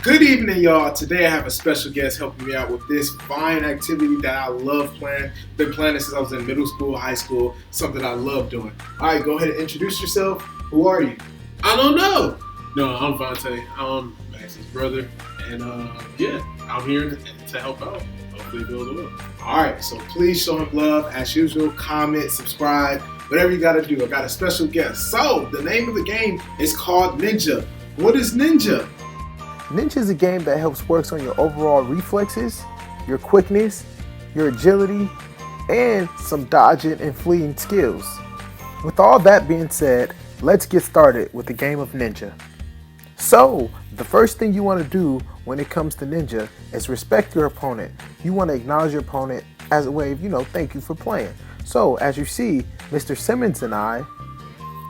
Good evening, y'all. Today I have a special guest helping me out with this fine activity that I love playing. Been playing it since I was in middle school, high school, something I love doing. All right, go ahead and introduce yourself. Who are you? I don't know. No, I'm Vontae. I'm Max's brother, and I'm here to help out. Hopefully, it goes well. All right, so please show him love as usual. Comment, subscribe, whatever you got to do. I got a special guest. So the name of the game is called Ninja. What is Ninja? Ninja is a game that helps works on your overall reflexes, your quickness, your agility, and some dodging and fleeing skills. With all that being said, let's get started with the game of Ninja. So, the first thing you want to do when it comes to Ninja is respect your opponent. You want to acknowledge your opponent as a way of, thank you for playing. So, as you see, Mr. Simmons and I,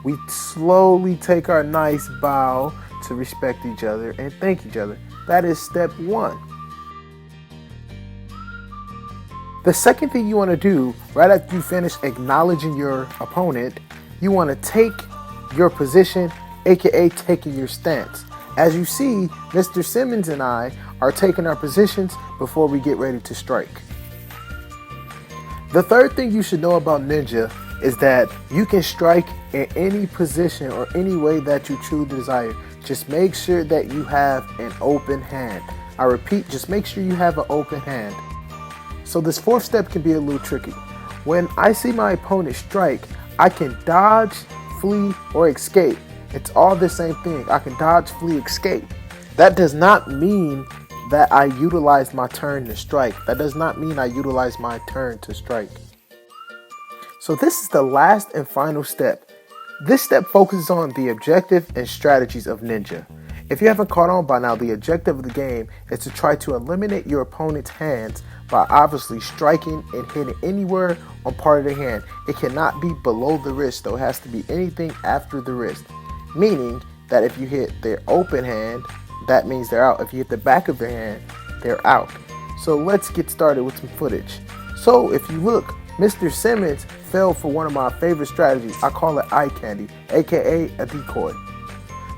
we slowly take our nice bow to respect each other and thank each other. That is step one. The second thing you want to do right after you finish acknowledging your opponent, you want to take your position, aka taking your stance. As you see, Mr. Simmons and I are taking our positions before we get ready to strike. The third thing you should know about Ninja is that you can strike in any position or any way that you truly desire. Just make sure that you have an open hand. I repeat, just make sure you have an open hand. So this fourth step can be a little tricky. When I see my opponent strike, I can dodge, flee, or escape. It's all the same thing. I can dodge, flee, escape. That does not mean that I utilize my turn to strike. That does not mean I utilize my turn to strike. So this is the last and final step. This step focuses on the objective and strategies of Ninja. If you haven't caught on by now, the objective of the game is to try to eliminate your opponent's hands by obviously striking and hitting anywhere on part of the hand. It cannot be below the wrist though, it has to be anything after the wrist. Meaning that if you hit their open hand, that means they're out. If you hit the back of their hand, they're out. So let's get started with some footage. So if you look, Mr. Simmons fell for one of my favorite strategies. I call it eye candy, aka a decoy.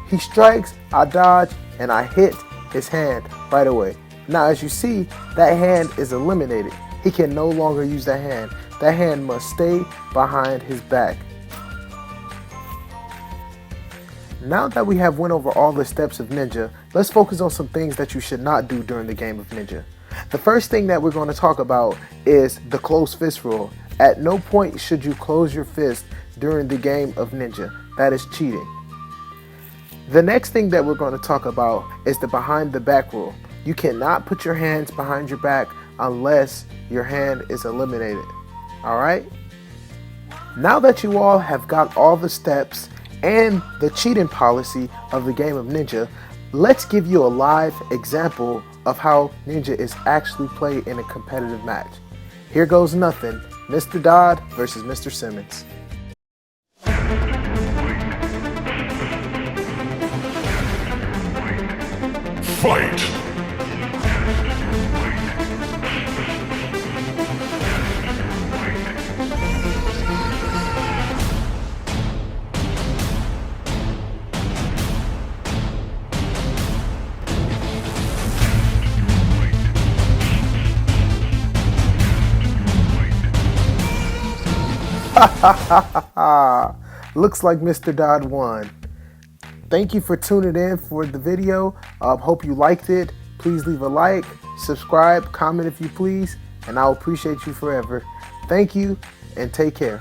He strikes, I dodge, and I hit his hand right away. Now as you see, that hand is eliminated. He can no longer use that hand. That hand must stay behind his back. Now that we have went over all the steps of Ninja, let's focus on some things that you should not do during the game of Ninja. The first thing that we're going to talk about is the closed fist rule. At no point should you close your fist during the game of Ninja. That is cheating. The next thing that we're going to talk about is the behind the back rule. You cannot put your hands behind your back unless your hand is eliminated. Alright? Now that you all have got all the steps and the cheating policy of the game of Ninja, let's give you a live example of how Ninja is actually played in a competitive match. Here goes nothing. Mr. Dodd versus Mr. Simmons. Fight! Looks like Mr. Dodd won. Thank you for tuning in for the video. Hope you liked it. Please leave a like, subscribe, comment if you please, and I'll appreciate you forever. Thank you and take care.